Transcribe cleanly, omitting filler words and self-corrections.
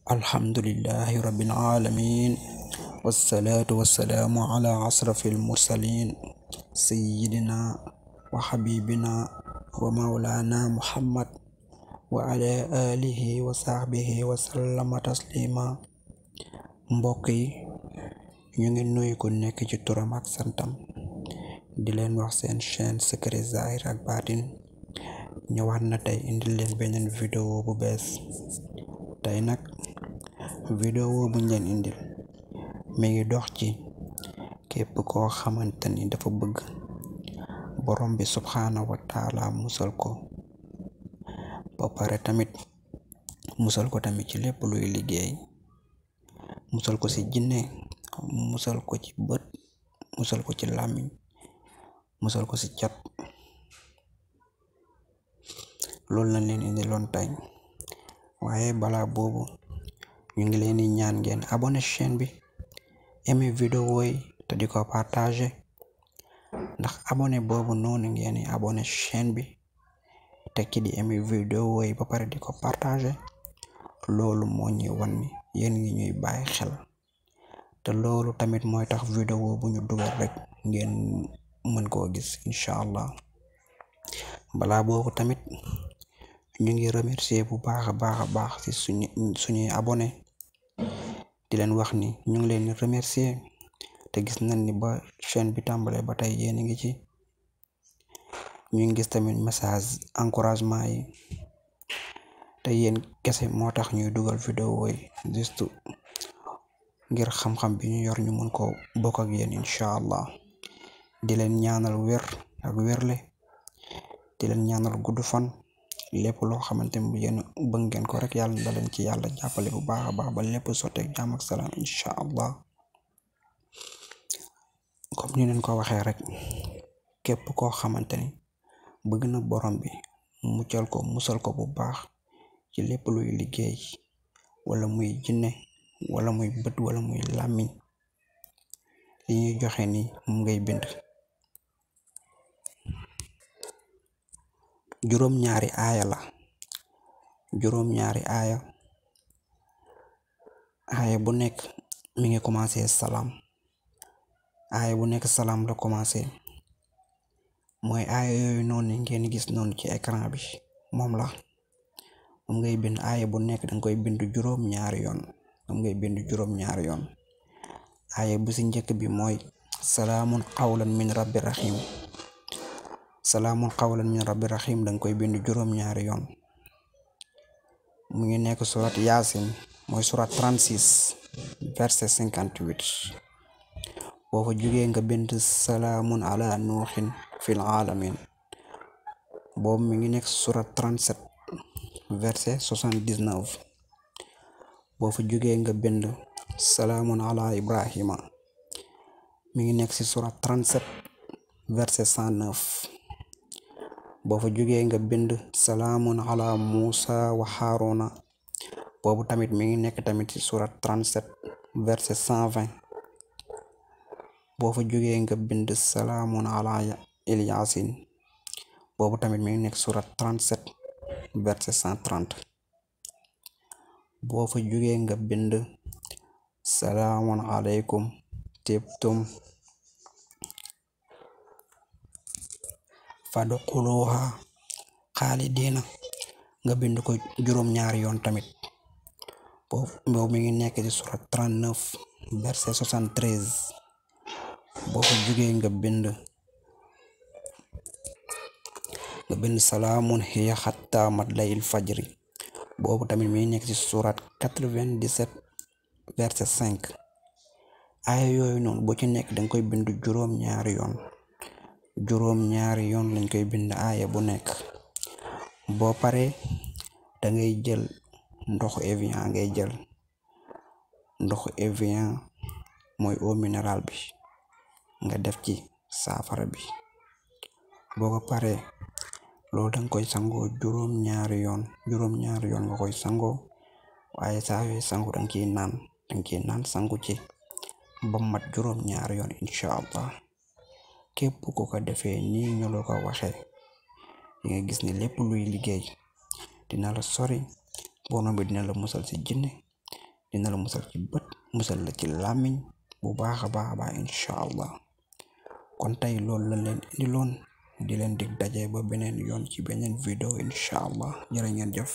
alhamdulillahi rabbil alamin wassalatu wassalamu ala asrafil mursalin sayyidina wa habibina wa maulana muhammad wa ala alihi wa sahbihi wa sallama taslima. Mbokk yi, ñu ngi nuyu ku nekk ci turam ak santam di leen wax seen chaîne Secret Zahir ak Baatin ñëwaat na tey indil leen beneen vidéo bu bees. tey nag vidéo buñ leen indil mi ngi dox ci képp koo xamante ni dafa bëgg borom bi subhanahu wa taala musal ko ba pare tamit musal ko tamit ci lépp luy liggéey, musal ko ci jinne, musal ko ci bët, musal ko ci làmmiñ, musal ko ci cat. loolu lañ leen indiloon tey, waaye balaa boobu ñu ngi leen di ñaan ngeen abonné chaîne bi, aimé vidéo yi te di ko partager, ndax abonné boobu noonu ngeen di abonné chaîne bi te ki di aimé vidéo yi ba pare di ko partager, loolu moo ñuy wan ni yéen ngi ñuy bàyyi xel, te loolu tamit mooy tax vidéo bu ñu dugal rek ngeen mën koo gis incha allah. balaa boobu tamit ñu ngi remercier bu baax a baax ci suñuy abonné, di leen wax ni ñu ngi leen di remercier te gis nañ ni ba chaîne bi tàmbalee ba tey yéen a ngi ci. ñu ngi gis tamit message encouragement yi, te yéen kese moo tax ñuy dugal vidéo yi juste ngir xam-xam bi ñu yor ñu mën ko bokk ak yéen incha allah. di leen ñaanal wér ak wérle, di leen ñaanal gudd fan, lépp loo xamante ni yéen bëgg ngeen ko rek yàlla da leen ci yàlla jàppale bu baax a baax ba lépp sotteeg jàmm ak salaam incha allah. comme ñu leen ko waxee rek, képp koo xamante ni bëgg na borom bi muccal ko musal ko bu baax ci lépp luy liggéey, wala muy jinne, wala muy bët, wala muy làmmiñ, li ñuy joxe ni moom ngay bind. juróom-ñaari aaya la, juróom-ñaari aaya bu nekk mi ngi commencé salaam. aaya bu nekk salaam la commencé, mooy aaya yooyu noonu ngeen gis noonu ci écran bi, moom ngay bind. aaya bu nekk danga koy bind juróom-ñaari yoon, moom ngay bind juróom-ñaari yoon. aaya bu ci njëkk bi mooy salaamun qawlan min rabbi rahim. salaamun qawlan min rabbi rahim danga koy bind juróom-ñaari yoon. mu ngi nekk surat Yaasin, mooy surat 36 verset 58. boo fa jugee nga bind salaamun ala nuuxin fil alamin, boobu mi ngi nekk surat 37 verset 79. boo fa jugee nga bind salaamun ala ibrahima, mi ngi nekk ci surat 37 verset 109. boo fa jugee nga bind salaamun ala musa wa haruna, boobu tamit mi ngi nekk tamit ci surat 37 verset 120. boo fa jugee nga bind salaamun ala ilyasin, boobu tamit mi ngi nekk surat 37 verset 130. boo fa jugee nga bind salaamun aleykum tibtum fadxuluha xaalidiina, nga bind ko juróom-ñaari yoon tamit. boobu mi ngi nekk ci surat 39 verset 73. boo fa jugee nga bind salaamun hiya xatta matlayil fajri, boobu tamit mi ngi nekk ci surat 97 verset 5. aaya yooyu noonu boo ci nekk danga koy bind juróom-ñaari yoon, juróom-ñaari yoon lañ koy bind aaya bu nekk. boo paree dangay jël ndoxu Evian, ndoxu Evian mooy eau minérale bi, nga def ci saafara bi. boo ko paree loolu danga koy sangoo juróom-ñaari yoon nga koy sangoo, waaye saa yooyu sangu danga ciy naan sangu ci ba mat juróom-ñaari yoon incha allah. képp ku ko defee nii ñu la ko waxee, di nga gis ni lépp luy liggéey dina la sori, borom bi dina la musal ci jinne, dina la musal ci bët musal la ci làmmiñ bu baax a baax incha allah. kon tey loolu la leen indiloon di leen dig daje ba beneen yoon ci beneen vidéo incha allah jërë ngeen jëf.